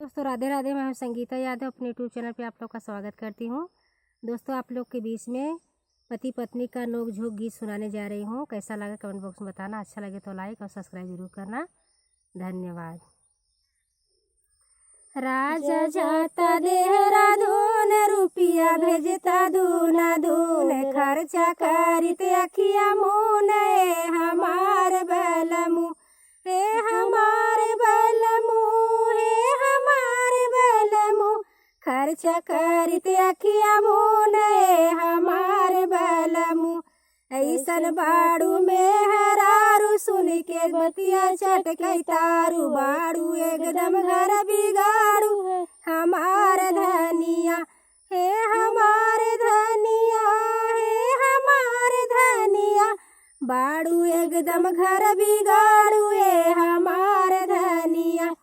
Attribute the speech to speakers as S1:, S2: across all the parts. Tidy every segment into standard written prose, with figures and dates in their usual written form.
S1: दोस्तों राधे राधे। मैं हूं संगीता यादव, अपने यूट्यूब चैनल पे आप लोग का स्वागत करती हूं। दोस्तों आप लोग के बीच में पति पत्नी का नोक झोंक गीत सुनाने जा रही हूं। कैसा लगा कमेंट बॉक्स में बताना। अच्छा लगे तो लाइक और सब्सक्राइब जरूर करना। धन्यवाद। राजा जाता देहरादून, रुपिया भेजता दूना दून, खर्चा करित अखिया मुँह, हमार बलमु हे हमार बलमु हे हमार बलमु, खर्चा करित अखिया मुँह, हमार बलमु। ऐसन बाड़ू में हरारू, सुन के बतिया चटकई तारू, बाड़ू एकदम घर बिगाड़ू, हमार धनिया हे हमार धनिया हे हमार धनिया, बाड़ू एकदम घर बिगाड़ू ए हमार धनिया।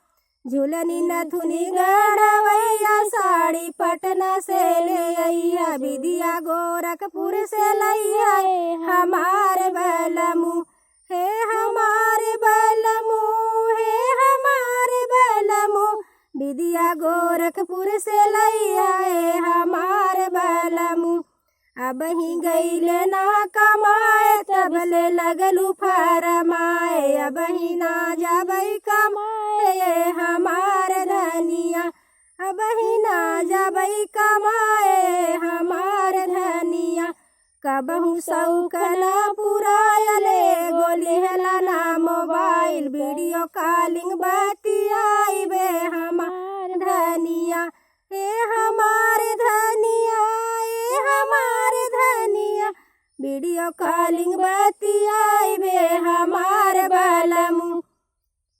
S1: झूलनी नथुनी गढ़वैया, साड़ी पटना से ले अइया, विदिया गोरखपुर से लैया, हमार बलमु हे हमार बलमु हे हमार बलमु, विदिया गोरखपुर से लैया हमार बलमु। अब ही गईले ना कमाए, तबले लगलू फरमाए, अब ही ना जाबई कमाए हमार धनिया, अब ही ना जाबई कमाए हमार धनिया। कबहू सौकना पुरायले, गोली हला ना मोबाइल, वीडियो कॉलिंग बतियाइबे हमार धनिया ए हमार धनिया ए हमार धनिया, वीडियो कॉलिंग बतियाइबे हमार बलमु।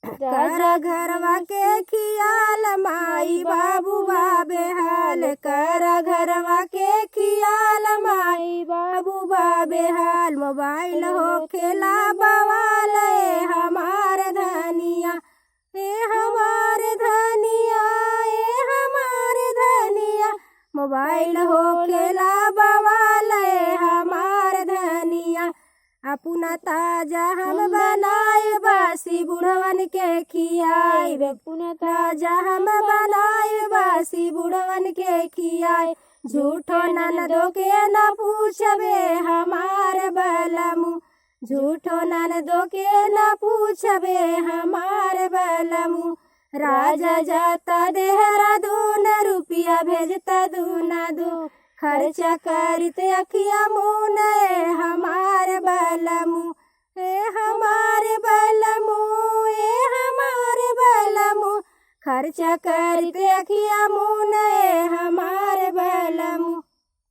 S1: कर घरवा के खियाल, माई बाबू बाबे हाल, कर घरवा के खियाल, माई बाबू बाबे हाल, मोबाइल हो खेला बवाल हमार धनिया ए हमार धनिया ए हमार धनिया, मोबाइल हो खेला बवाल हमार धनिया। अपना ताजा हम बनाए, बासी बुढ़वन के खियाए, अपना ताजा हम बनाए, बासी बुढ़वन के खियाए, झूठो ननदो के न पूछबे हमार बलमु, झूठो ननदो के न पूछबे हमार बलमु। राजा जाता देहरादून, रुपिया भेजता दूना दू, खर्चा करित अखिया मुँह, हमार बलमु हे हमार बलमु हे हमार बलमु, खर्चा करित अखिया मुँह।